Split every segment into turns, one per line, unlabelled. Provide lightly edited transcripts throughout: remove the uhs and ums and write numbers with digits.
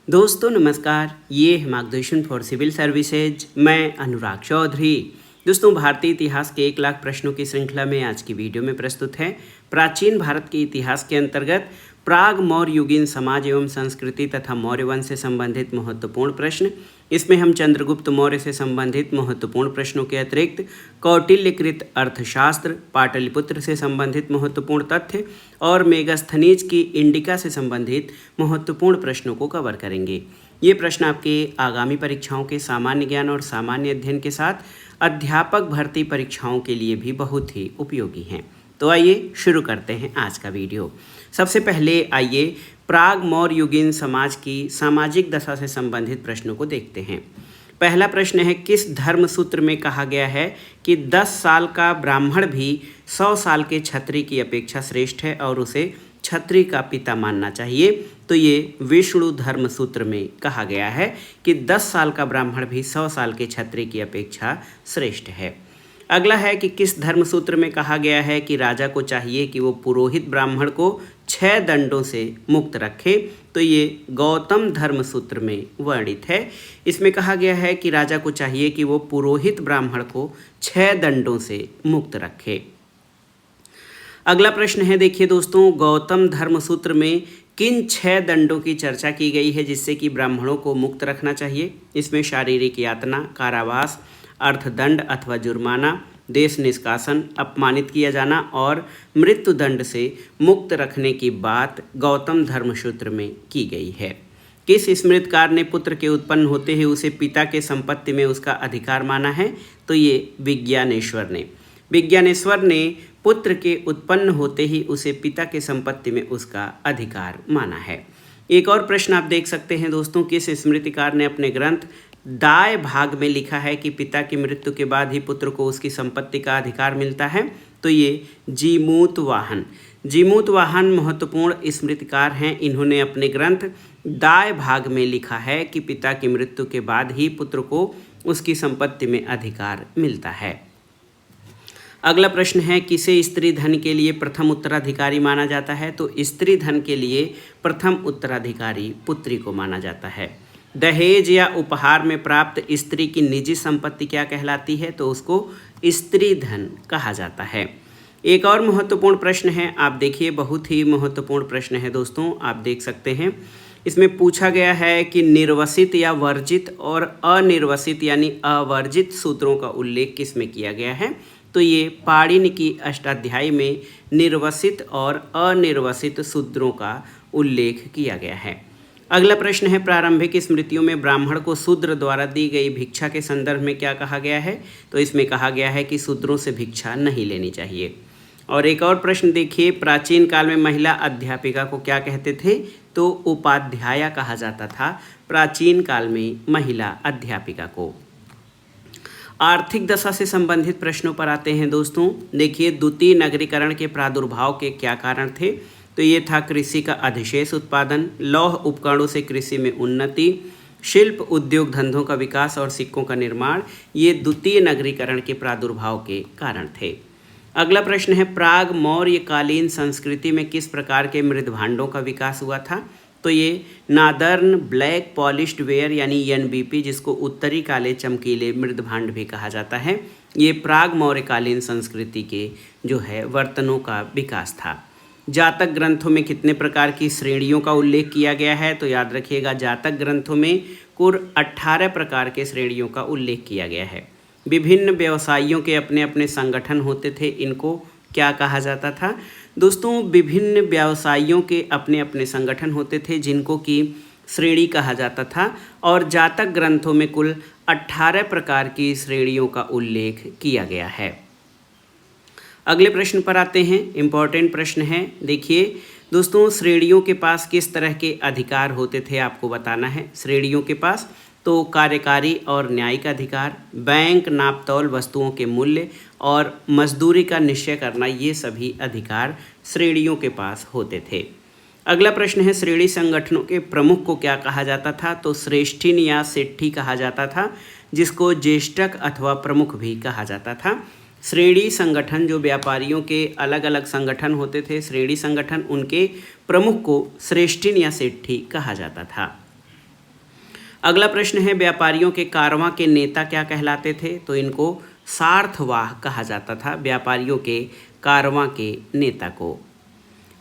दोस्तों नमस्कार, ये है मार्गदर्शन फॉर सिविल सर्विसेज। मैं अनुराग चौधरी। दोस्तों, भारतीय इतिहास के 1 लाख प्रश्नों की श्रृंखला में आज की वीडियो में प्रस्तुत है प्राचीन भारत के इतिहास के अंतर्गत प्राग मौर्य युगीन समाज एवं संस्कृति तथा मौर्य वंश से संबंधित महत्वपूर्ण प्रश्न। इसमें हम चंद्रगुप्त मौर्य से संबंधित महत्वपूर्ण प्रश्नों के अतिरिक्त कौटिल्यकृत अर्थशास्त्र, पाटलिपुत्र से संबंधित महत्वपूर्ण तथ्य और मेगास्थनीज की इंडिका से संबंधित महत्वपूर्ण प्रश्नों को कवर करेंगे। ये प्रश्न आपके आगामी परीक्षाओं के सामान्य ज्ञान और सामान्य अध्ययन के साथ अध्यापक भर्ती परीक्षाओं के लिए भी बहुत ही उपयोगी हैं। तो आइए शुरू करते हैं आज का वीडियो। सबसे पहले आइए प्राग मौर्य युगीन समाज की सामाजिक दशा से संबंधित प्रश्नों को देखते हैं। पहला प्रश्न है, किस धर्म सूत्र में कहा गया है कि 10 साल का ब्राह्मण भी 100 साल के क्षत्रिय की अपेक्षा श्रेष्ठ है और उसे क्षत्रिय का पिता मानना चाहिए? तो ये विष्णु धर्म सूत्र में कहा गया है कि 10 साल का ब्राह्मण भी 100 साल के क्षत्रिय की अपेक्षा श्रेष्ठ है। अगला है कि किस धर्म सूत्र में कहा गया है कि राजा को चाहिए कि वो पुरोहित ब्राह्मण को 6 दंडों से मुक्त रखे? तो ये गौतम धर्म सूत्र में वर्णित है। इसमें कहा गया है कि राजा को चाहिए कि वो पुरोहित ब्राह्मण को 6 दंडों से मुक्त रखे। अगला प्रश्न है, देखिए दोस्तों, गौतम धर्म सूत्र में किन 6 दंडों की चर्चा की गई है जिससे कि ब्राह्मणों को मुक्त रखना चाहिए? इसमें शारीरिक यातना, कारावास, अर्थदंड अथवा जुर्माना, देश निष्कासन, अपमानित किया जाना और मृत्यु दंड से मुक्त रखने की बात गौतम धर्म सूत्र में की गई है। किस स्मृतकार ने पुत्र के उत्पन्न होते ही उसे पिता के संपत्ति में उसका अधिकार माना है? तो ये विज्ञानेश्वर ने। विज्ञानेश्वर ने पुत्र के उत्पन्न होते ही उसे पिता के संपत्ति में उसका अधिकार माना है। एक और प्रश्न आप देख सकते हैं दोस्तों, किस स्मृतिकार ने अपने ग्रंथ दाय भाग में लिखा है कि पिता की मृत्यु के बाद ही पुत्र को उसकी संपत्ति का अधिकार मिलता है? तो ये जीमूतवाहन। जीमूतवाहन महत्वपूर्ण स्मृतिकार हैं। इन्होंने अपने ग्रंथ दाय भाग में लिखा है कि पिता की मृत्यु के बाद ही पुत्र को उसकी संपत्ति में अधिकार मिलता है। अगला प्रश्न है, किसे स्त्री धन के लिए प्रथम उत्तराधिकारी माना जाता है? तो स्त्री धन के लिए प्रथम उत्तराधिकारी पुत्री को माना जाता है। दहेज या उपहार में प्राप्त स्त्री की निजी संपत्ति क्या कहलाती है? तो उसको स्त्री धन कहा जाता है। एक और महत्वपूर्ण प्रश्न है, आप देखिए, बहुत ही महत्वपूर्ण प्रश्न है दोस्तों, आप देख सकते हैं। इसमें पूछा गया है कि निर्वसित या वर्जित और अनिर्वसित यानी अवर्जित सूत्रों का उल्लेख किस में किया गया है? तो ये पाणिनि की अष्टाध्यायी में निर्वसित और अनिर्वसित सूत्रों का उल्लेख किया गया है। अगला प्रश्न है, प्रारंभिक स्मृतियों में ब्राह्मण को शूद्र द्वारा दी गई भिक्षा के संदर्भ में क्या कहा गया है? तो इसमें कहा गया है कि शूद्रों से भिक्षा नहीं लेनी चाहिए। और एक और प्रश्न देखिए, प्राचीन काल में महिला अध्यापिका को क्या कहते थे? तो उपाध्याया कहा जाता था प्राचीन काल में महिला अध्यापिका को। आर्थिक दशा से संबंधित प्रश्नों पर आते हैं दोस्तों। देखिए, द्वितीय नगरीकरण के प्रादुर्भाव के क्या कारण थे? तो ये था कृषि का अधिशेष उत्पादन, लौह उपकरणों से कृषि में उन्नति, शिल्प उद्योग धंधों का विकास और सिक्कों का निर्माण। ये द्वितीय नगरीकरण के प्रादुर्भाव के कारण थे। अगला प्रश्न है, प्राग मौर्यकालीन संस्कृति में किस प्रकार के मृदभांडों का विकास हुआ था? तो ये नादर्न ब्लैक पॉलिश्ड वेयर यानी NBP, जिसको उत्तरी काले चमकीले मृदभांड भी कहा जाता है, ये प्राग मौर्यकालीन संस्कृति के जो है बर्तनों का विकास था। जातक ग्रंथों में कितने प्रकार की श्रेणियों का उल्लेख किया गया है? तो याद रखिएगा, जातक ग्रंथों में कुल 18 प्रकार के श्रेणियों का उल्लेख किया गया है। विभिन्न व्यवसायियों के अपने अपने संगठन होते थे, इनको क्या कहा जाता था? दोस्तों, विभिन्न व्यवसायियों के अपने अपने संगठन होते थे जिनको कि श्रेणी कहा जाता था। और जातक ग्रंथों में कुल 18 प्रकार की श्रेणियों का उल्लेख किया गया है। अगले प्रश्न पर आते हैं, इम्पॉर्टेंट प्रश्न है। देखिए दोस्तों, श्रेणियों के पास किस तरह के अधिकार होते थे आपको बताना है। श्रेणियों के पास तो कार्यकारी और न्यायिक अधिकार, बैंक नापतौल वस्तुओं के मूल्य और मजदूरी का निश्चय करना, ये सभी अधिकार श्रेणियों के पास होते थे। अगला प्रश्न है, श्रेणी संगठनों के प्रमुख को क्या कहा जाता था? तो श्रेष्ठिन या सेट्ठी कहा जाता था, जिसको ज्येष्ठक अथवा प्रमुख भी कहा जाता था। श्रेणी संगठन जो व्यापारियों के अलग अलग संगठन होते थे, श्रेणी संगठन, उनके प्रमुख को श्रेष्ठिन या सेट्ठी कहा जाता था। अगला प्रश्न है व्यापारियों के कारवां के नेता क्या कहलाते थे? तो इनको सार्थवाह कहा जाता था, व्यापारियों के कारवां के नेता को।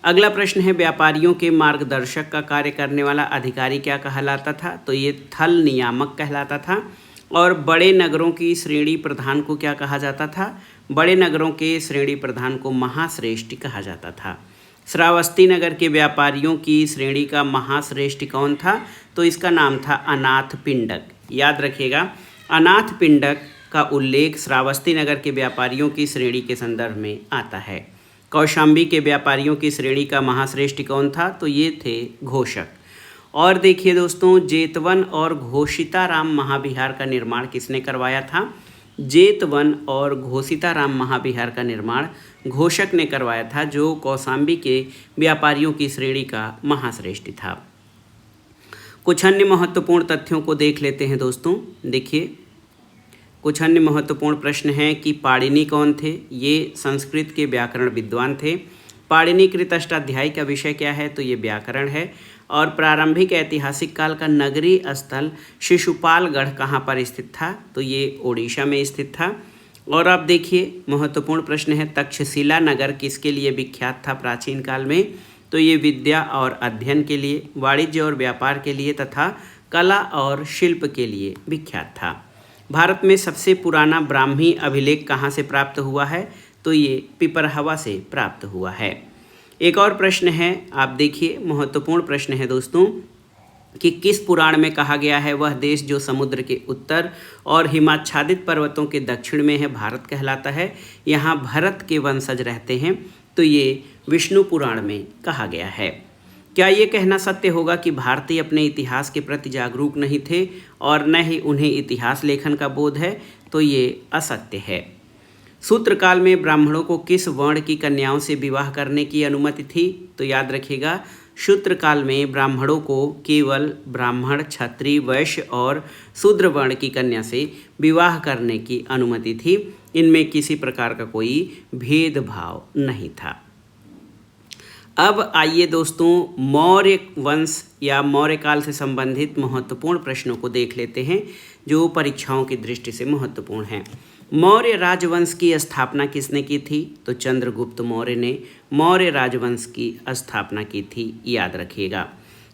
अगला प्रश्न है व्यापारियों के मार्गदर्शक का कार्य करने वाला अधिकारी क्या कहलाता था? तो ये थल नियामक कहलाता था। और बड़े नगरों की श्रेणी प्रधान को क्या कहा जाता था? बड़े नगरों के श्रेणी प्रधान को महाश्रेष्ठी कहा जाता था। श्रावस्ती नगर के व्यापारियों की श्रेणी का महाश्रेष्ठी कौन था? तो इसका नाम था अनाथ पिंडक। याद रखिएगा, अनाथ पिंडक का उल्लेख श्रावस्ती नगर के व्यापारियों की श्रेणी के संदर्भ में आता है। कौशाम्बी के व्यापारियों की श्रेणी का महाश्रेष्ठी कौन था? तो ये थे घोषक। और देखिए दोस्तों, जेतवन और घोषिताराम महाविहार का निर्माण किसने करवाया था? जेतवन और घोषिताराम महाविहार का निर्माण घोषक ने करवाया था, जो कौशाम्बी के व्यापारियों की श्रेणी का महाश्रेष्ठी था। कुछ अन्य महत्वपूर्ण तथ्यों को देख लेते हैं दोस्तों। देखिए, कुछ अन्य महत्वपूर्ण प्रश्न हैं कि पाणिनि कौन थे? ये संस्कृत के व्याकरण विद्वान थे। पाणिनिकृत अष्टाध्यायी का विषय क्या है? तो ये व्याकरण है। और प्रारंभिक ऐतिहासिक काल का नगरीय स्थल शिशुपालगढ़ कहाँ पर स्थित था? तो ये ओडिशा में स्थित था। और अब देखिए, महत्वपूर्ण प्रश्न है तक्षशिला नगर किसके लिए विख्यात था प्राचीन काल में? तो ये विद्या और अध्ययन के लिए, वाणिज्य और व्यापार के लिए तथा कला और शिल्प के लिए विख्यात था। भारत में सबसे पुराना ब्राह्मी अभिलेख कहाँ से प्राप्त हुआ है? तो ये पिपरहवा से प्राप्त हुआ है। एक और प्रश्न है, आप देखिए, महत्वपूर्ण प्रश्न है दोस्तों, कि किस पुराण में कहा गया है वह देश जो समुद्र के उत्तर और हिमाच्छादित पर्वतों के दक्षिण में है भारत कहलाता है, यहाँ भरत के वंशज रहते हैं? तो ये विष्णु पुराण में कहा गया है। क्या ये कहना सत्य होगा कि भारतीय अपने इतिहास के प्रति जागरूक नहीं थे और न ही उन्हें इतिहास लेखन का बोध है? तो ये असत्य है। सूत्रकाल में ब्राह्मणों को किस वर्ण की कन्याओं से विवाह करने की अनुमति थी? तो याद रखिएगा, सूत्रकाल में ब्राह्मणों को केवल ब्राह्मण, क्षत्रिय, वैश्य और शूद्र वर्ण की कन्या से विवाह करने की अनुमति थी। इनमें किसी प्रकार का कोई भेदभाव नहीं था। अब आइए दोस्तों, मौर्य वंश या मौर्य काल से संबंधित महत्वपूर्ण प्रश्नों को देख लेते हैं, जो परीक्षाओं की दृष्टि से महत्वपूर्ण हैं। मौर्य राजवंश की स्थापना किसने की थी? तो चंद्रगुप्त मौर्य ने मौर्य राजवंश की स्थापना की थी, याद रखिएगा।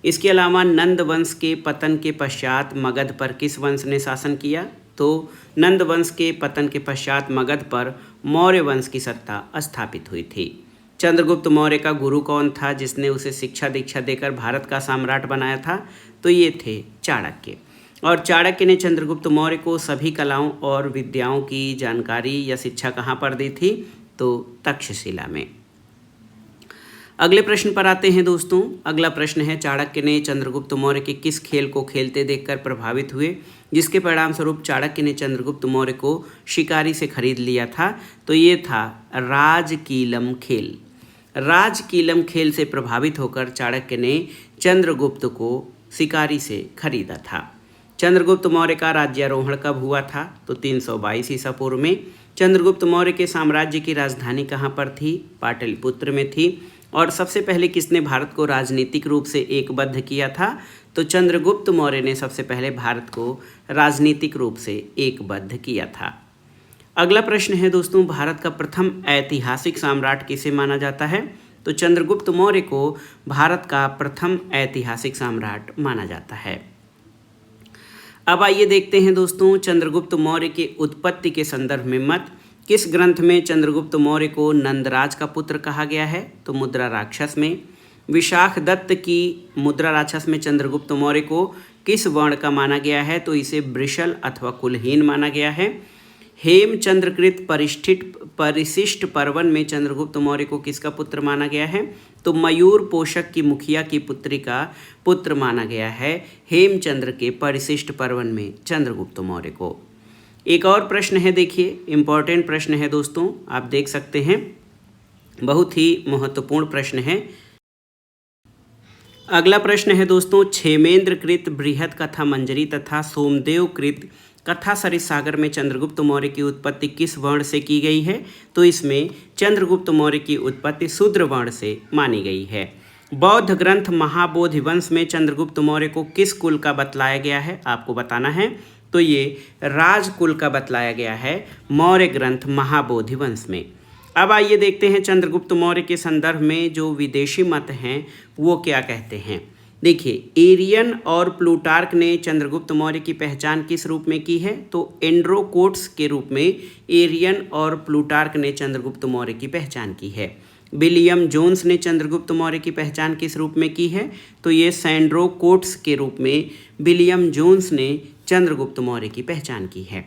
इसके अलावा नंद वंश के पतन के पश्चात मगध पर किस वंश ने शासन किया? तो नंद वंश के पतन के पश्चात मगध पर मौर्य वंश की सत्ता स्थापित हुई थी। चंद्रगुप्त मौर्य का गुरु कौन था जिसने उसे शिक्षा दीक्षा देकर भारत का सम्राट बनाया था? तो ये थे चाणक्य। और चाणक्य ने चंद्रगुप्त मौर्य को सभी कलाओं और विद्याओं की जानकारी या शिक्षा कहाँ पर दी थी? तो तक्षशिला में। अगले प्रश्न पर आते हैं दोस्तों। अगला प्रश्न है, चाणक्य ने चंद्रगुप्त मौर्य के किस खेल को खेलते देखकर प्रभावित हुए, जिसके परिणाम स्वरूप चाणक्य ने चंद्रगुप्त मौर्य को शिकारी से खरीद लिया था? तो ये था राजकीलम खेल। राजकीलम खेल से प्रभावित होकर चाणक्य ने चंद्रगुप्त को शिकारी से खरीदा था। चंद्रगुप्त मौर्य का राज्यारोहण कब हुआ था? तो 322 ईसा पूर्व में। चंद्रगुप्त मौर्य के साम्राज्य की राजधानी कहाँ पर थी? पाटलिपुत्र में थी। और सबसे पहले किसने भारत को राजनीतिक रूप से एकबद्ध किया था? तो चंद्रगुप्त मौर्य ने सबसे पहले भारत को राजनीतिक रूप से एकबद्ध किया था। अगला प्रश्न है दोस्तों, भारत का प्रथम ऐतिहासिक सम्राट किसे माना जाता है? तो चंद्रगुप्त मौर्य को भारत का प्रथम ऐतिहासिक सम्राट माना जाता है। अब आइए देखते हैं दोस्तों, चंद्रगुप्त मौर्य के उत्पत्ति के संदर्भ में मत। किस ग्रंथ में चंद्रगुप्त मौर्य को नंदराज का पुत्र कहा गया है? तो मुद्रा राक्षस में। विशाख दत्त की मुद्रा राक्षस में चंद्रगुप्त मौर्य को किस वर्ण का माना गया है? तो इसे वृषल अथवा कुलहीन माना गया है। हेमचंद्रकृत परिशिष्ट पर्वन में चंद्रगुप्त मौर्य को किसका पुत्र माना गया है? तो मयूर पोषक की मुखिया की पुत्री का पुत्र माना गया है हेमचंद्र के परिशिष्ट पर्वन में चंद्रगुप्त मौर्य को। एक और प्रश्न है, देखिए, इंपॉर्टेंट प्रश्न है दोस्तों, आप देख सकते हैं, बहुत ही महत्वपूर्ण प्रश्न है। अगला प्रश्न है दोस्तों, क्षेमेंद्रकृत बृहत कथा मंजरी तथा सोमदेवकृत कथा सरिस सागर में चंद्रगुप्त मौर्य की उत्पत्ति किस वर्ण से की गई है? तो इसमें चंद्रगुप्त मौर्य की उत्पत्ति शूद्र वर्ण से मानी गई है। बौद्ध ग्रंथ महाबोधिवंश में चंद्रगुप्त मौर्य को किस कुल का बतलाया गया है, आपको बताना है। तो ये राजकुल का बतलाया गया है मौर्य ग्रंथ महाबोधिवंश में। अब आइए देखते हैं चंद्रगुप्त मौर्य के संदर्भ में जो विदेशी मत हैं वो क्या कहते हैं। देखिए, एरियन और प्लूटार्क ने चंद्रगुप्त मौर्य की पहचान किस रूप में की है, तो एंड्रोकोट्स के रूप में एरियन और प्लूटार्क ने चंद्रगुप्त मौर्य की पहचान की है। विलियम जोन्स ने चंद्रगुप्त मौर्य की पहचान किस रूप में की है, तो ये सैंड्रोकोट्स के रूप में विलियम जोन्स ने चंद्रगुप्त मौर्य की पहचान की है।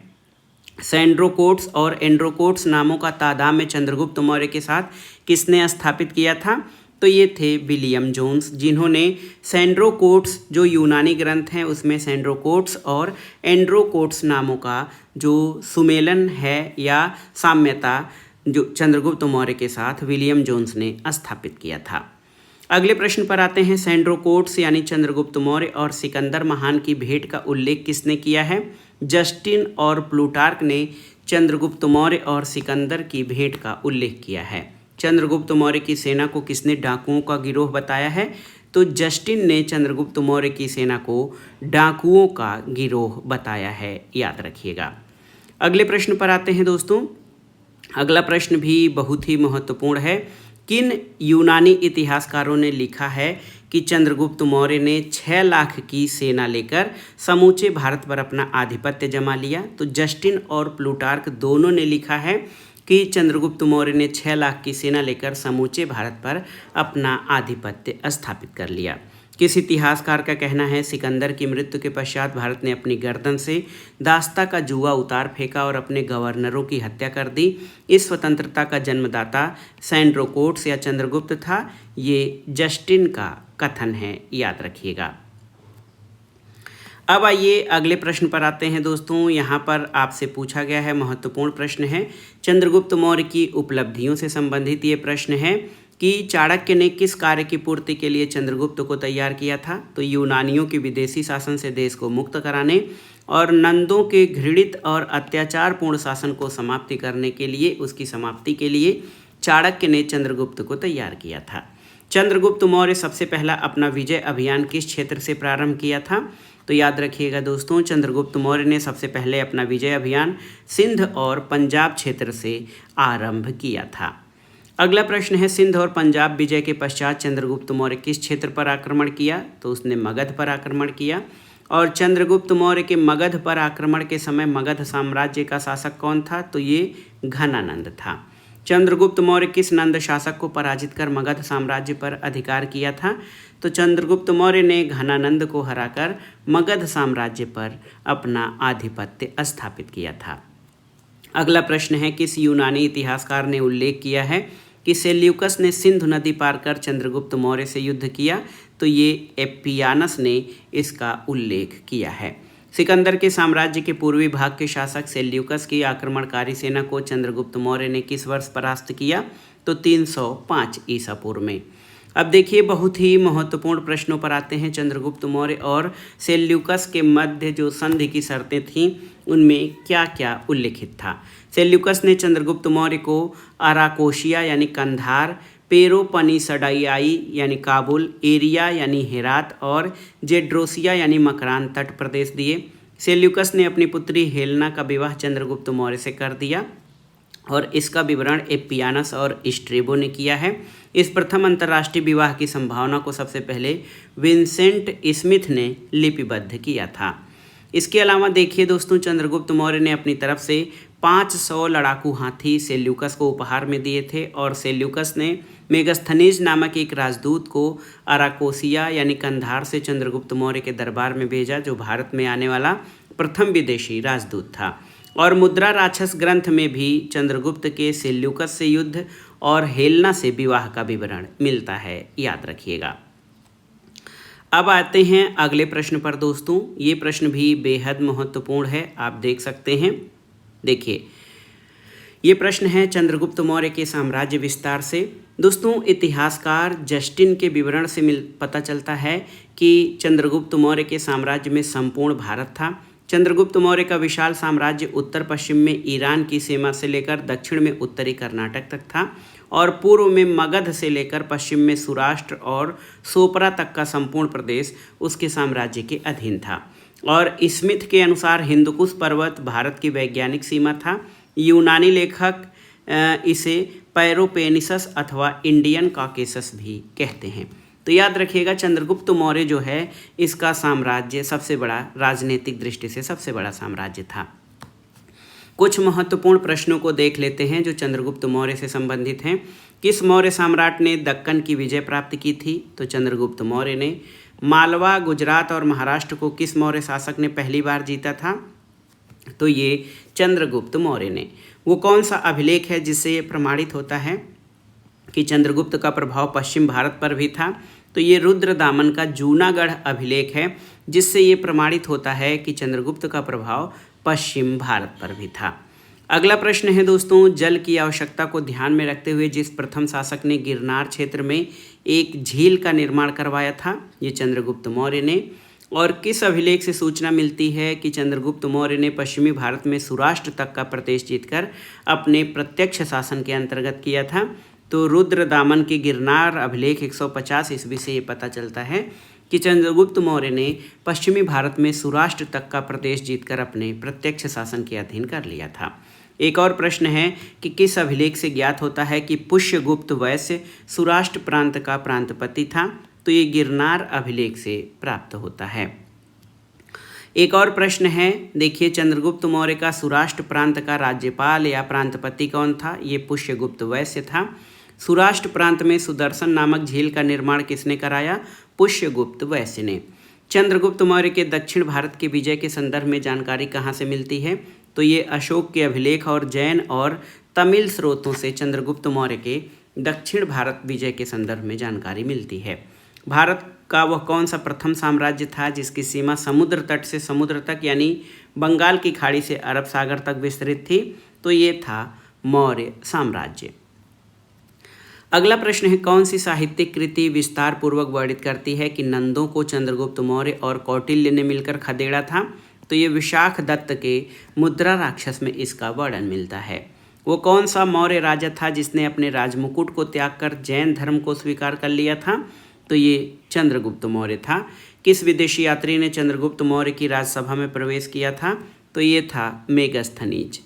सैंड्रोकोट्स और एंड्रोकोट्स नामों का तादाद में चंद्रगुप्त मौर्य के साथ किसने स्थापित किया था, तो ये थे विलियम जोन्स, जिन्होंने सैंड्रोकोट्स जो यूनानी ग्रंथ हैं उसमें सैंड्रोकोट्स और एंड्रोकोट्स नामों का जो सुमेलन है या साम्यता जो चंद्रगुप्त मौर्य के साथ विलियम जोन्स ने स्थापित किया था। अगले प्रश्न पर आते हैं। सैंड्रोकोट्स यानी चंद्रगुप्त मौर्य और सिकंदर महान की भेंट का उल्लेख किसने किया है, जस्टिन और प्लूटार्क ने चंद्रगुप्त मौर्य और सिकंदर की भेंट का उल्लेख किया है। चंद्रगुप्त मौर्य की सेना को किसने डाकुओं का गिरोह बताया है, तो जस्टिन ने चंद्रगुप्त मौर्य की सेना को डाकुओं का गिरोह बताया है, याद रखिएगा। अगले प्रश्न पर आते हैं दोस्तों। अगला प्रश्न भी बहुत ही महत्वपूर्ण है। किन यूनानी इतिहासकारों ने लिखा है कि चंद्रगुप्त मौर्य ने 6 लाख की सेना लेकर समूचे भारत पर अपना आधिपत्य जमा लिया, तो जस्टिन और प्लूटार्क दोनों ने लिखा है कि चंद्रगुप्त मौर्य ने 6 लाख की सेना लेकर समूचे भारत पर अपना आधिपत्य स्थापित कर लिया। किस इतिहासकार का कहना है सिकंदर की मृत्यु के पश्चात भारत ने अपनी गर्दन से दास्ता का जुआ उतार फेंका और अपने गवर्नरों की हत्या कर दी। इस स्वतंत्रता का जन्मदाता सैंड्रोकोट्स या चंद्रगुप्त था। ये जस्टिन का कथन है, याद रखिएगा। अब आइए अगले प्रश्न पर आते हैं दोस्तों। यहाँ पर आपसे पूछा गया है, महत्वपूर्ण प्रश्न है, चंद्रगुप्त मौर्य की उपलब्धियों से संबंधित ये प्रश्न है कि चाणक्य ने किस कार्य की पूर्ति के लिए चंद्रगुप्त को तैयार किया था, तो यूनानियों के विदेशी शासन से देश को मुक्त कराने और नंदों के घृणित और अत्याचारपूर्ण शासन को समाप्ति करने के लिए, उसकी समाप्ति के लिए चाणक्य ने चंद्रगुप्त को तैयार किया था। चंद्रगुप्त मौर्य सबसे पहला अपना विजय अभियान किस क्षेत्र से प्रारंभ किया था, तो याद रखिएगा दोस्तों, चंद्रगुप्त मौर्य ने सबसे पहले अपना विजय अभियान सिंध और पंजाब क्षेत्र से आरंभ किया था। अगला प्रश्न है, सिंध और पंजाब विजय के पश्चात चंद्रगुप्त मौर्य किस क्षेत्र पर आक्रमण किया, तो उसने मगध पर आक्रमण किया। और चंद्रगुप्त मौर्य के मगध पर आक्रमण के समय मगध साम्राज्य का शासक कौन था, तो ये घनानंद था। चंद्रगुप्त मौर्य किस नंद शासक को पराजित कर मगध साम्राज्य पर अधिकार किया था, तो चंद्रगुप्त मौर्य ने घनानंद को हराकर मगध साम्राज्य पर अपना आधिपत्य स्थापित किया था। अगला प्रश्न है, किस यूनानी इतिहासकार ने उल्लेख किया है कि सेल्यूकस ने सिंधु नदी पार कर चंद्रगुप्त मौर्य से युद्ध किया, तो ये एप्पियानस ने इसका उल्लेख किया है। सिकंदर के साम्राज्य के पूर्वी भाग के शासक सेल्यूकस की आक्रमणकारी सेना को चंद्रगुप्त मौर्य ने किस वर्ष परास्त किया, तो 305 ईसा पूर्व में। अब देखिए, बहुत ही महत्वपूर्ण प्रश्नों पर आते हैं। चंद्रगुप्त मौर्य और सेल्यूकस के मध्य जो संधि की शर्तें थीं उनमें क्या क्या उल्लिखित था। सेल्यूकस ने चंद्रगुप्त मौर्य को अराकोशिया यानी कंधार, पेरोपनिसडाई यानी काबुल, एरिया यानी हेरात और जेड्रोसिया यानी मकरान तट प्रदेश दिए। सेल्यूकस ने अपनी पुत्री हेलेना का विवाह चंद्रगुप्त मौर्य से कर दिया और इसका विवरण एप्पियानस और स्ट्रेबो ने किया है। इस प्रथम अंतर्राष्ट्रीय विवाह की संभावना को सबसे पहले विंसेंट स्मिथ ने लिपिबद्ध किया था। इसके अलावा देखिए दोस्तों, चंद्रगुप्त मौर्य ने अपनी तरफ से 500 लड़ाकू हाथी सेल्यूकस को उपहार में दिए थे और सेल्यूकस ने मेगस्थनीज नामक एक राजदूत को अराकोसिया यानी कंधार से चंद्रगुप्त मौर्य के दरबार में भेजा, जो भारत में आने वाला प्रथम विदेशी राजदूत था। और मुद्रा राक्षस ग्रंथ में भी चंद्रगुप्त के सेल्यूकस से युद्ध और हेलेना से विवाह का विवरण मिलता है, याद रखिएगा। अब आते हैं अगले प्रश्न पर दोस्तों। ये प्रश्न भी बेहद महत्वपूर्ण है, आप देख सकते हैं। देखिए, ये प्रश्न है चंद्रगुप्त मौर्य के साम्राज्य विस्तार से। दोस्तों, इतिहासकार जस्टिन के विवरण से पता चलता है कि चंद्रगुप्त मौर्य के साम्राज्य में संपूर्ण भारत था। चंद्रगुप्त मौर्य का विशाल साम्राज्य उत्तर पश्चिम में ईरान की सीमा से लेकर दक्षिण में उत्तरी कर्नाटक तक था और पूर्व में मगध से लेकर पश्चिम में सौराष्ट्र और सोपरा तक का संपूर्ण प्रदेश उसके साम्राज्य के अधीन था। और स्मिथ के अनुसार हिंदुकुश पर्वत भारत की वैज्ञानिक सीमा था। यूनानी लेखक इसे पैरोपेनिसस अथवा इंडियन कॉकेसस भी कहते हैं। तो याद रखिएगा, चंद्रगुप्त मौर्य जो है इसका साम्राज्य सबसे बड़ा, राजनीतिक दृष्टि से सबसे बड़ा साम्राज्य था। कुछ महत्वपूर्ण प्रश्नों को देख लेते हैं जो चंद्रगुप्त मौर्य से संबंधित हैं। किस मौर्य सम्राट ने दक्कन की विजय प्राप्त की थी? तो चंद्रगुप्त मौर्य ने। मालवा, गुजरात और महाराष्ट्र को किस मौर्य शासक ने पहली बार जीता था? तो ये चंद्रगुप्त मौर्य ने। वो कौन सा अभिलेख है जिससे ये प्रमाणित होता है कि चंद्रगुप्त का प्रभाव पश्चिम भारत पर भी था? तो ये रुद्रदामन का जूनागढ़ अभिलेख है जिससे ये प्रमाणित होता है कि चंद्रगुप्त का प्रभाव पश्चिम भारत पर भी था। अगला प्रश्न है दोस्तों, जल की आवश्यकता को ध्यान में रखते हुए जिस प्रथम शासक ने गिरनार क्षेत्र में एक झील का निर्माण करवाया था? ये चंद्रगुप्त मौर्य ने। और किस अभिलेख से सूचना मिलती है कि चंद्रगुप्त मौर्य ने पश्चिमी भारत में सौराष्ट्र तक का प्रदेश जीतकर अपने प्रत्यक्ष शासन के अंतर्गत किया था? तो रुद्रदामन के गिरनार अभिलेख 150 ईस्वी से ये पता चलता है कि चंद्रगुप्त मौर्य ने पश्चिमी भारत में सौराष्ट्र तक का प्रदेश जीतकर अपने प्रत्यक्ष शासन के अधीन कर लिया था। एक और प्रश्न है कि किस अभिलेख से ज्ञात होता है कि पुष्यगुप्त वैश्य सौराष्ट्र प्रांत का प्रांतपति था? तो ये गिरनार अभिलेख से प्राप्त होता है। एक और प्रश्न है, देखिए, चंद्रगुप्त मौर्य का सौराष्ट्र प्रांत का राज्यपाल या प्रांतपति कौन था? ये पुष्यगुप्त वैश्य था। सौराष्ट्र प्रांत में सुदर्शन नामक झील का निर्माण किसने कराया? पुष्यगुप्त वैश्य ने। चंद्रगुप्त मौर्य के दक्षिण भारत के विजय के संदर्भ में जानकारी कहाँ से मिलती है? तो ये अशोक के अभिलेख और जैन और तमिल स्रोतों से चंद्रगुप्त मौर्य के दक्षिण भारत विजय के संदर्भ में जानकारी मिलती है। भारत का वह कौन सा प्रथम साम्राज्य था जिसकी सीमा समुद्र तट से समुद्र तक यानी बंगाल की खाड़ी से अरब सागर तक विस्तृत थी? तो ये था मौर्य साम्राज्य। अगला प्रश्न है, कौन सी साहित्यिक कृति विस्तार पूर्वक वर्णित करती है कि नंदों को चंद्रगुप्त मौर्य और कौटिल्य ने मिलकर खदेड़ा था? तो ये विशाख दत्त के मुद्रा राक्षस में इसका वर्णन मिलता है। वो कौन सा मौर्य राजा था जिसने अपने राजमुकुट को त्याग कर जैन धर्म को स्वीकार कर लिया था? तो ये चंद्रगुप्त मौर्य था। किस विदेशी यात्री ने चंद्रगुप्त मौर्य की राजसभा में प्रवेश किया था? तो ये था मेगस्थनीज।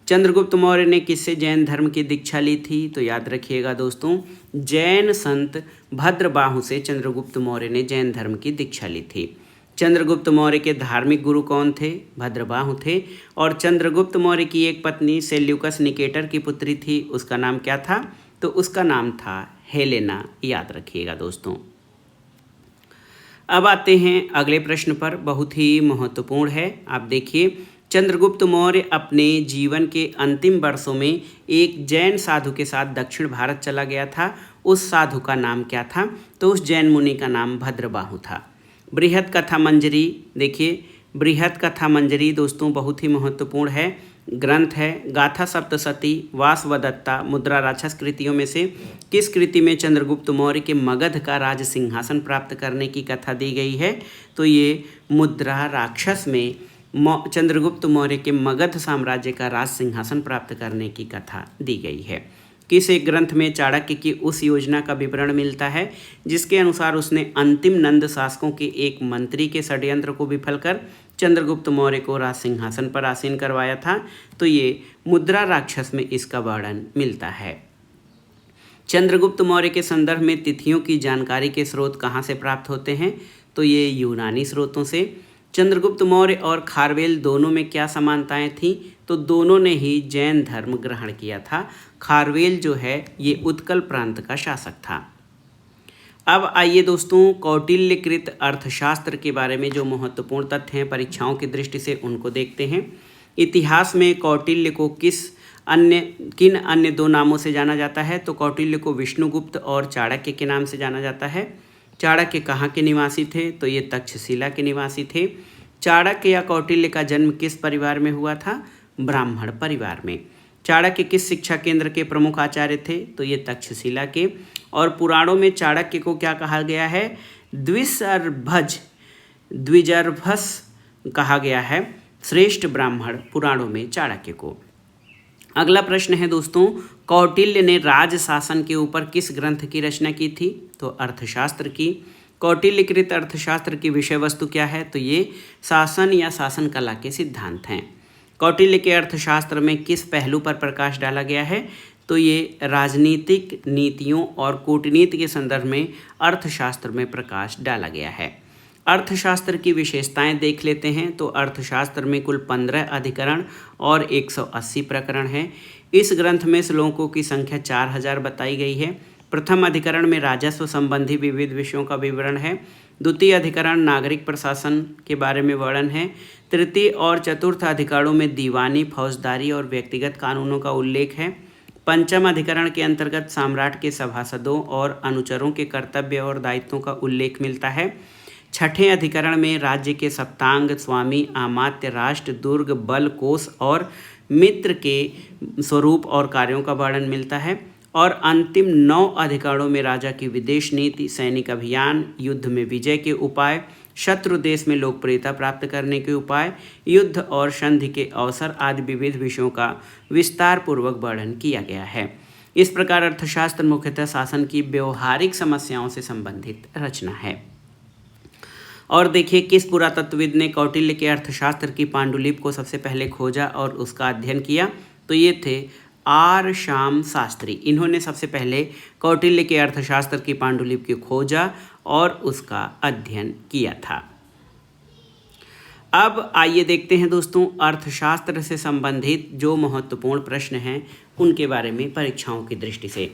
चंद्रगुप्त मौर्य ने किससे जैन धर्म की दीक्षा ली थी? तो याद रखिएगा दोस्तों, जैन संत भद्रबाहु से चंद्रगुप्त मौर्य ने जैन धर्म की दीक्षा ली थी। चंद्रगुप्त मौर्य के धार्मिक गुरु कौन थे? भद्रबाहु थे। और चंद्रगुप्त मौर्य की एक पत्नी सेल्यूकस निकेटर की पुत्री थी, उसका नाम क्या था? तो उसका नाम था हेलेना। याद रखिएगा दोस्तों। अब आते हैं अगले प्रश्न पर, बहुत ही महत्वपूर्ण है। आप देखिए, चंद्रगुप्त मौर्य अपने जीवन के अंतिम वर्षों में एक जैन साधु के साथ दक्षिण भारत चला गया था। उस साधु का नाम क्या था? तो उस जैन मुनि का नाम भद्रबाहु था। बृहत कथा मंजरी, देखिए, बृहत कथा मंजरी दोस्तों बहुत ही महत्वपूर्ण है, ग्रंथ है। गाथा सप्तशती, वासवदत्ता, मुद्रा राक्षस कृतियों में से किस कृति में चंद्रगुप्त मौर्य के मगध का राज सिंहासन प्राप्त करने की कथा दी गई है? तो ये मुद्रा राक्षस में चंद्रगुप्त मौर्य के मगध साम्राज्य का राज सिंहासन प्राप्त करने की कथा दी गई है। किस एक ग्रंथ में चाणक्य की उस योजना का विवरण मिलता है जिसके अनुसार उसने अंतिम नंद शासकों के एक मंत्री के षड्यंत्र को विफल कर चंद्रगुप्त मौर्य को राज सिंहासन पर आसीन करवाया था? तो ये मुद्रा राक्षस में इसका वर्णन मिलता है। चंद्रगुप्त मौर्य के संदर्भ में तिथियों की जानकारी के स्रोत कहाँ से प्राप्त होते हैं? तो ये यूनानी स्रोतों से। चंद्रगुप्त मौर्य और खारवेल दोनों में क्या समानताएं थीं? तो दोनों ने ही जैन धर्म ग्रहण किया था। खारवेल जो है ये उत्कल प्रांत का शासक था। अब आइए दोस्तों, कौटिल्यकृत अर्थशास्त्र के बारे में जो महत्वपूर्ण तथ्य हैं परीक्षाओं की दृष्टि से उनको देखते हैं। इतिहास में कौटिल्य को किन अन्य दो नामों से जाना जाता है? तो कौटिल्य को विष्णुगुप्त और चाणक्य के नाम से जाना जाता है। चाणक्य कहाँ के निवासी थे? तो ये तक्षशिला के निवासी थे। चाणक्य या कौटिल्य का जन्म किस परिवार में हुआ था? ब्राह्मण परिवार में। चाणक्य किस शिक्षा केंद्र के प्रमुख आचार्य थे? तो ये तक्षशिला के। और पुराणों में चाणक्य को क्या कहा गया है? द्विजर्भस कहा गया है, श्रेष्ठ ब्राह्मण पुराणों में चाणक्य को। अगला प्रश्न है दोस्तों, कौटिल्य ने राज शासन के ऊपर किस ग्रंथ की रचना की थी? तो अर्थशास्त्र की। कौटिल्यकृत अर्थशास्त्र की विषय वस्तु क्या है? तो ये शासन या शासन कला के सिद्धांत हैं। कौटिल्य के अर्थशास्त्र में किस पहलू पर प्रकाश डाला गया है? तो ये राजनीतिक नीतियों और कूटनीति के संदर्भ में अर्थशास्त्र में प्रकाश डाला गया है। अर्थशास्त्र की विशेषताएं देख लेते हैं। तो अर्थशास्त्र में कुल 15 अधिकरण और 180 प्रकरण हैं। इस ग्रंथ में श्लोकों की संख्या 4000 बताई गई है। प्रथम अधिकरण में राजस्व संबंधी विविध विषयों का विवरण है। द्वितीय अधिकरण नागरिक प्रशासन के बारे में वर्णन है। तृतीय और चतुर्थ अधिकरणों में दीवानी, फौजदारी और व्यक्तिगत कानूनों का उल्लेख है। पंचम अधिकरण के अंतर्गत सम्राट के सभासदों और अनुचरों के कर्तव्य और दायित्वों का उल्लेख मिलता है। छठे अधिकरण में राज्य के सप्तांग, स्वामी, अमात्य, राष्ट्र, दुर्ग, बल, कोष और मित्र के स्वरूप और कार्यों का वर्णन मिलता है। और अंतिम 9 अधिकरणों में राजा की विदेश नीति, सैनिक अभियान, युद्ध में विजय के उपाय, शत्रु देश में लोकप्रियता प्राप्त करने के उपाय, युद्ध और संधि के अवसर आदि विविध विषयों का विस्तार पूर्वक वर्णन किया गया है। इस प्रकार अर्थशास्त्र मुख्यतः शासन की व्यवहारिक समस्याओं से संबंधित रचना है। और देखिए, किस पुरातत्वविद ने कौटिल्य के अर्थशास्त्र की पांडुलिपि को सबसे पहले खोजा और उसका अध्ययन किया? तो ये थे आर श्याम शास्त्री। इन्होंने सबसे पहले कौटिल्य के अर्थशास्त्र की पांडुलिपि को खोजा और उसका अध्ययन किया था। अब आइए देखते हैं दोस्तों, अर्थशास्त्र से संबंधित जो महत्वपूर्ण प्रश्न हैं उनके बारे में परीक्षाओं की दृष्टि से।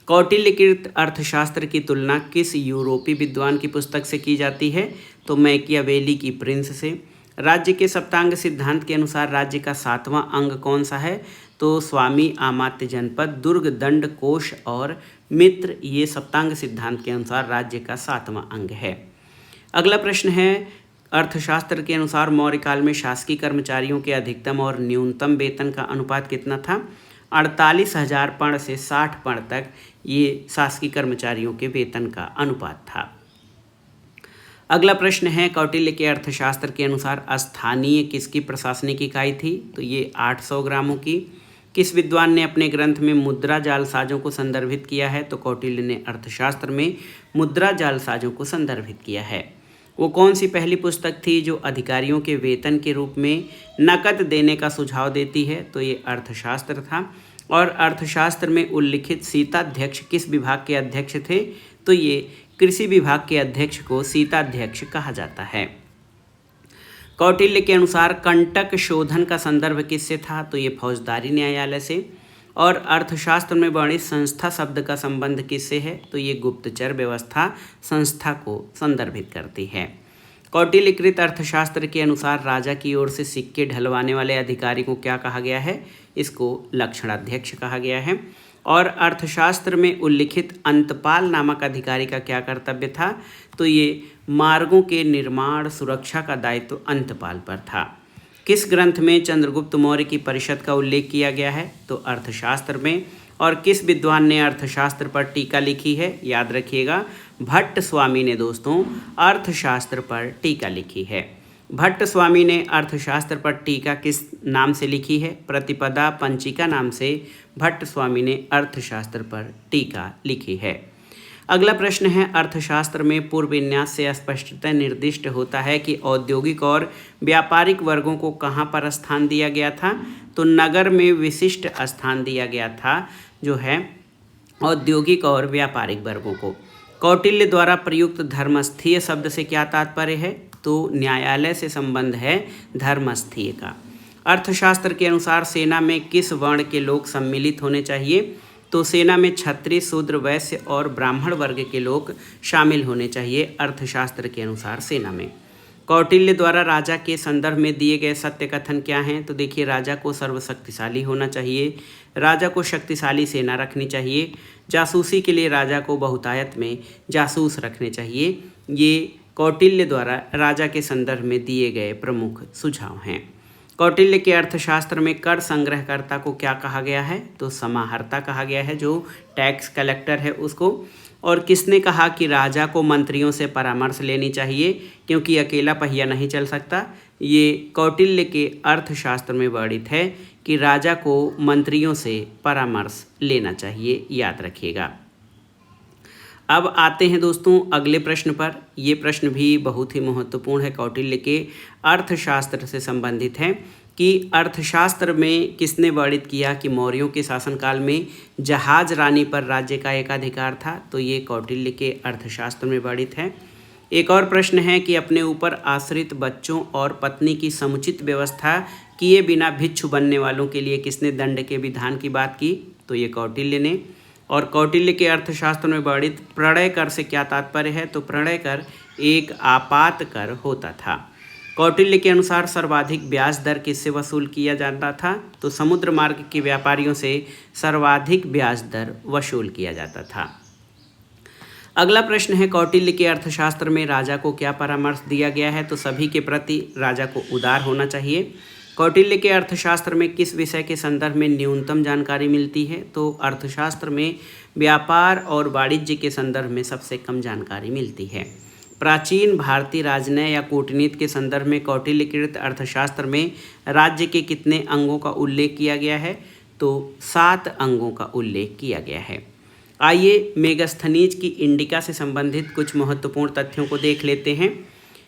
कौटिल्यकृत अर्थशास्त्र की तुलना किस यूरोपीय विद्वान की पुस्तक से की जाती है? तो मैकियावेली की प्रिंस से। राज्य के सप्तांग सिद्धांत के अनुसार राज्य का 7वां अंग कौन सा है? तो स्वामी, अमात्य, जनपद, दुर्ग, दंड, कोष और मित्र, ये सप्तांग सिद्धांत के अनुसार राज्य का 7वां अंग है। अगला प्रश्न है, अर्थशास्त्र के अनुसार मौर्य काल में शासकीय कर्मचारियों के अधिकतम और न्यूनतम वेतन का अनुपात कितना था? 48,000 पर्ण से 60 पर्ण तक ये शासकीय कर्मचारियों के वेतन का अनुपात था। अगला प्रश्न है, कौटिल्य के अर्थशास्त्र के अनुसार स्थानीय किसकी प्रशासनिक इकाई थी? तो ये 800 ग्रामों की। किस विद्वान ने अपने ग्रंथ में मुद्रा जालसाजों को संदर्भित किया है? तो कौटिल्य ने अर्थशास्त्र में मुद्रा जालसाजों को संदर्भित किया है। वो कौन सी पहली पुस्तक थी जो अधिकारियों के वेतन के रूप में नकद देने का सुझाव देती है? तो ये अर्थशास्त्र था। और अर्थशास्त्र में उल्लिखित सीताध्यक्ष किस विभाग के अध्यक्ष थे? तो ये कृषि विभाग के अध्यक्ष को सीताध्यक्ष कहा जाता है। कौटिल्य के अनुसार कंटक शोधन का संदर्भ किससे था? तो ये फौजदारी न्यायालय से। और अर्थशास्त्र में वर्णित संस्था शब्द का संबंध किससे है? तो ये गुप्तचर व्यवस्था संस्था को संदर्भित करती है। कौटिल्यकृत अर्थशास्त्र के अनुसार राजा की ओर से सिक्के ढलवाने वाले अधिकारी को क्या कहा गया है? इसको लक्षणाध्यक्ष कहा गया है। और अर्थशास्त्र में उल्लिखित अंतपाल नामक अधिकारी का क्या कर्तव्य था? तो ये मार्गों के निर्माण सुरक्षा का दायित्व अंतपाल पर था। किस ग्रंथ में चंद्रगुप्त मौर्य की परिषद का उल्लेख किया गया है? तो अर्थशास्त्र में। और किस विद्वान ने अर्थशास्त्र पर टीका लिखी है? याद रखिएगा, भट्ट स्वामी ने दोस्तों अर्थशास्त्र पर टीका लिखी है। भट्ट स्वामी ने अर्थशास्त्र पर टीका किस नाम से लिखी है? प्रतिपदा पंचिका नाम से भट्ट स्वामी ने अर्थशास्त्र पर टीका लिखी है। अगला प्रश्न है, अर्थशास्त्र में पूर्व विन्यास से स्पष्टतः निर्दिष्ट होता है कि औद्योगिक और व्यापारिक वर्गों को कहाँ पर स्थान दिया गया था? तो नगर में विशिष्ट स्थान दिया गया था, जो है औद्योगिक और व्यापारिक वर्गों को। कौटिल्य द्वारा प्रयुक्त धर्मस्थीय शब्द से क्या तात्पर्य है? तो न्यायालय से संबंध है धर्मस्थीय का। अर्थशास्त्र के अनुसार सेना में किस वर्ण के लोग सम्मिलित होने चाहिए? तो सेना में क्षत्रिय, शूद्र, वैश्य और ब्राह्मण वर्ग के लोग शामिल होने चाहिए अर्थशास्त्र के अनुसार सेना में। कौटिल्य द्वारा राजा के संदर्भ में दिए गए सत्य कथन क्या हैं? तो देखिए, राजा को सर्वशक्तिशाली होना चाहिए, राजा को शक्तिशाली सेना रखनी चाहिए, जासूसी के लिए राजा को बहुतायत में जासूस रखने चाहिए। ये कौटिल्य द्वारा राजा के संदर्भ में दिए गए प्रमुख सुझाव हैं। कौटिल्य के अर्थशास्त्र में कर संग्रहकर्ता को क्या कहा गया है? तो समाहर्ता कहा गया है, जो टैक्स कलेक्टर है उसको। और किसने कहा कि राजा को मंत्रियों से परामर्श लेनी चाहिए क्योंकि अकेला पहिया नहीं चल सकता? ये कौटिल्य के अर्थशास्त्र में वर्णित है कि राजा को मंत्रियों से परामर्श लेना चाहिए, याद रखिएगा। अब आते हैं दोस्तों अगले प्रश्न पर। ये प्रश्न भी बहुत ही महत्वपूर्ण है, कौटिल्य के अर्थशास्त्र से संबंधित है कि अर्थशास्त्र में किसने वर्णित किया कि मौर्यों के शासनकाल में जहाज रानी पर राज्य का एकाधिकार था? तो ये कौटिल्य के अर्थशास्त्र में वर्णित है। एक और प्रश्न है कि अपने ऊपर आश्रित बच्चों और पत्नी की समुचित व्यवस्था किए बिना भिक्षु बनने वालों के लिए किसने दंड के विधान की बात की? तो ये कौटिल्य ने। और कौटिल्य के अर्थशास्त्र में वर्णित प्रणय कर से क्या तात्पर्य है? तो प्रणय कर एक आपात कर होता था। कौटिल्य के अनुसार सर्वाधिक ब्याज दर किससे वसूल किया जाता था? तो समुद्र मार्ग के व्यापारियों से सर्वाधिक ब्याज दर वसूल किया जाता था। अगला प्रश्न है कौटिल्य के अर्थशास्त्र में राजा को क्या परामर्श दिया गया है? तो सभी के प्रति राजा को उदार होना चाहिए। कौटिल्य के अर्थशास्त्र में किस विषय के संदर्भ में न्यूनतम जानकारी मिलती है? तो अर्थशास्त्र में व्यापार और वाणिज्य के संदर्भ में सबसे कम जानकारी मिलती है। प्राचीन भारतीय राजनय या कूटनीति के संदर्भ में कौटिल्यकृत अर्थशास्त्र में राज्य के कितने अंगों का उल्लेख किया गया है? तो 7 अंगों का उल्लेख किया गया है। आइए मेगास्थनीज की इंडिका से संबंधित कुछ महत्वपूर्ण तथ्यों को देख लेते हैं।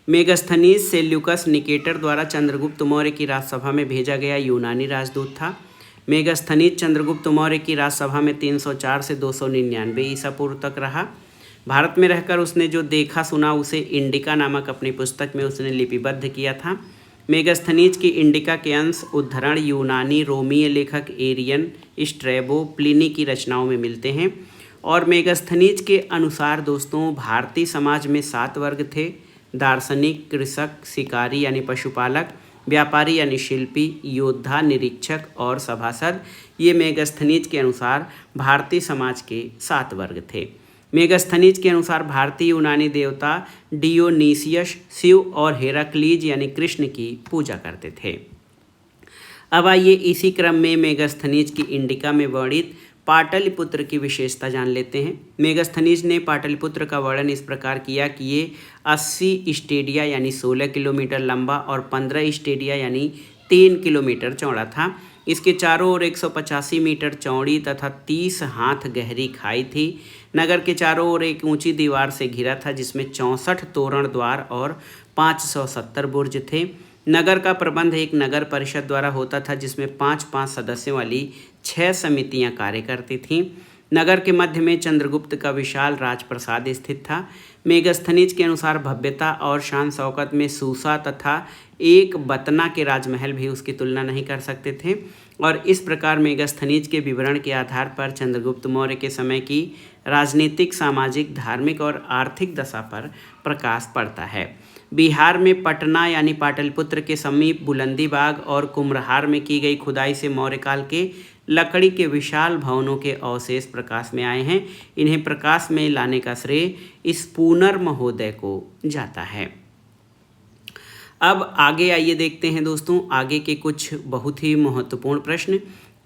मेगास्थनीज सेल्यूकस निकेटर द्वारा चंद्रगुप्त मौर्य की राजसभा में भेजा गया यूनानी राजदूत था। मेगास्थनीज चंद्रगुप्त मौर्य की राजसभा में 304 से 299 ईसा पूर्व तक रहा। भारत में रहकर उसने जो देखा सुना उसे इंडिका नामक अपनी पुस्तक में उसने लिपिबद्ध किया था। मेगास्थनीज की इंडिका के अंश उद्धरण यूनानी रोमीय लेखक एरियन, स्ट्रैबो, प्लिनी की रचनाओं में मिलते हैं। और मेगास्थनीज के अनुसार दोस्तों भारतीय समाज में 7 वर्ग थे: दार्शनिक, कृषक, शिकारी यानी पशुपालक, व्यापारी यानी शिल्पी, योद्धा, निरीक्षक और सभासद। ये मेगास्थनीज के अनुसार भारतीय समाज के 7 वर्ग थे। मेगास्थनीज के अनुसार भारतीय यूनानी देवता डियोनीसियस शिव और हेराक्लीज यानी कृष्ण की पूजा करते थे। अब आइए इसी क्रम में मेगास्थनीज की इंडिका में वर्णित पाटलिपुत्र की विशेषता जान लेते हैं। मेगास्थनीज ने पाटलिपुत्र का वर्णन इस प्रकार किया कि ये 80 स्टेडिया यानी 16 किलोमीटर लंबा और 15 स्टेडिया यानी 3 किलोमीटर चौड़ा था। इसके चारों ओर 185 मीटर चौड़ी तथा 30 हाथ गहरी खाई थी। नगर के चारों ओर एक ऊंची दीवार से घिरा था जिसमें 64 तोरण द्वार और 570 बुर्ज थे। नगर का प्रबंध एक नगर परिषद द्वारा होता था जिसमें 5-5 सदस्यों वाली 6 समितियां कार्य करती थीं। नगर के मध्य में चंद्रगुप्त का विशाल राजप्रसाद स्थित था। मेगास्थनीज के अनुसार भव्यता और शान शौकत में सूसा तथा एक बतना के राजमहल भी उसकी तुलना नहीं कर सकते थे। और इस प्रकार मेगास्थनीज के विवरण के आधार पर चंद्रगुप्त मौर्य के समय की राजनीतिक, सामाजिक, धार्मिक और आर्थिक दशा पर प्रकाश पड़ता है। बिहार में पटना यानी पाटलिपुत्र के समीप बुलंदीबाग और कुम्हरार में की गई खुदाई से मौर्यकाल के लकड़ी के विशाल भवनों के अवशेष प्रकाश में आए हैं। इन्हें प्रकाश में लाने का श्रेय इस पूनर महोदय को जाता है। अब आगे आइए देखते हैं दोस्तों आगे के कुछ बहुत ही महत्वपूर्ण प्रश्न।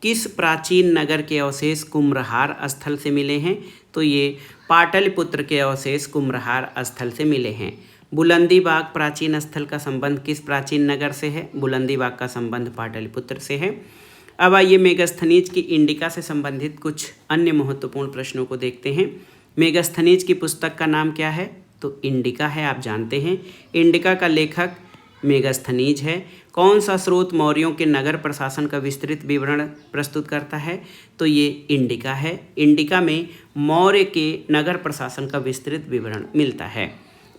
किस प्राचीन नगर के अवशेष कुम्हरार स्थल से मिले हैं? तो ये पाटलिपुत्र के अवशेष कुम्हरार स्थल से मिले हैं। बुलंदीबाग प्राचीन स्थल का संबंध किस प्राचीन नगर से है? बुलंदीबाग का संबंध पाटलिपुत्र से है। अब आइए मेगास्थनीज की इंडिका से संबंधित कुछ अन्य महत्वपूर्ण प्रश्नों को देखते हैं। मेगास्थनीज की पुस्तक का नाम क्या है? तो इंडिका है, आप जानते हैं। इंडिका का लेखक मेगास्थनीज है। कौन सा स्रोत मौर्यों के नगर प्रशासन का विस्तृत विवरण प्रस्तुत करता है? तो ये इंडिका है। इंडिका में मौर्य के नगर प्रशासन का विस्तृत विवरण मिलता है।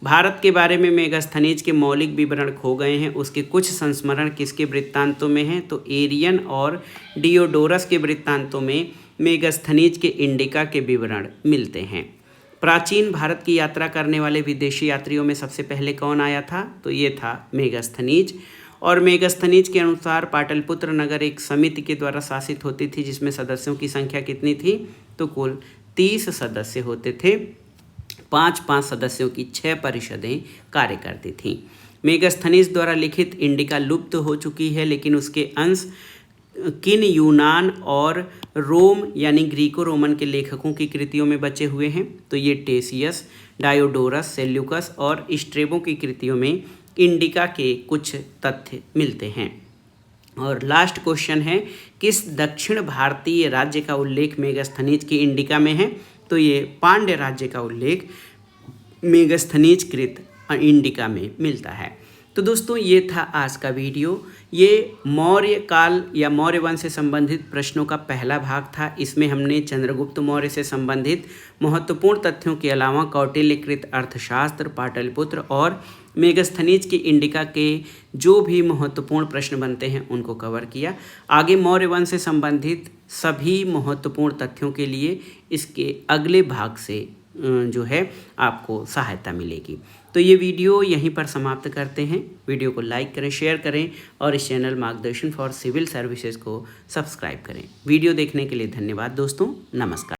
भारत के बारे में मेगास्थनीज के मौलिक विवरण खो गए हैं। उसके कुछ संस्मरण किसके वृत्तांतों में हैं? तो एरियन और डियोडोरस के वृत्तांतों में मेगास्थनीज के इंडिका के विवरण मिलते हैं। प्राचीन भारत की यात्रा करने वाले विदेशी यात्रियों में सबसे पहले कौन आया था? तो ये था मेगास्थनीज। और मेगास्थनीज के अनुसार पाटलिपुत्र नगर एक समिति के द्वारा शासित होती थी जिसमें सदस्यों की संख्या कितनी थी? तो कुल 30 सदस्य होते थे। 5-5 सदस्यों की 6 परिषदें कार्य करती थीं। मेगास्थनीज द्वारा लिखित इंडिका लुप्त हो चुकी है लेकिन उसके अंश किन यूनान और रोम यानी ग्रीको रोमन के लेखकों की कृतियों में बचे हुए हैं? तो ये टेसियस, डायोडोरस, सेल्यूकस और स्ट्रेबो की कृतियों में इंडिका के कुछ तथ्य मिलते हैं। और लास्ट क्वेश्चन है, किस दक्षिण भारतीय राज्य का उल्लेख मेगास्थनीज की इंडिका में है? तो ये पांड्य राज्य का उल्लेख मेगास्थनीज कृत इंडिका में मिलता है। तो दोस्तों ये था आज का वीडियो। ये मौर्य काल या मौर्य वंश से संबंधित प्रश्नों का पहला भाग था। इसमें हमने चंद्रगुप्त मौर्य से संबंधित महत्वपूर्ण तथ्यों के अलावा कौटिल्यकृत अर्थशास्त्र, पाटलिपुत्र और मेगास्थनीज की इंडिका के जो भी महत्वपूर्ण प्रश्न बनते हैं उनको कवर किया। आगे मौर्य वंश से संबंधित सभी महत्वपूर्ण तथ्यों के लिए इसके अगले भाग से जो है आपको सहायता मिलेगी। तो ये वीडियो यहीं पर समाप्त करते हैं। वीडियो को लाइक करें, शेयर करें और इस चैनल मार्गदर्शन फॉर सिविल सर्विसेज को सब्सक्राइब करें। वीडियो देखने के लिए धन्यवाद दोस्तों। नमस्कार।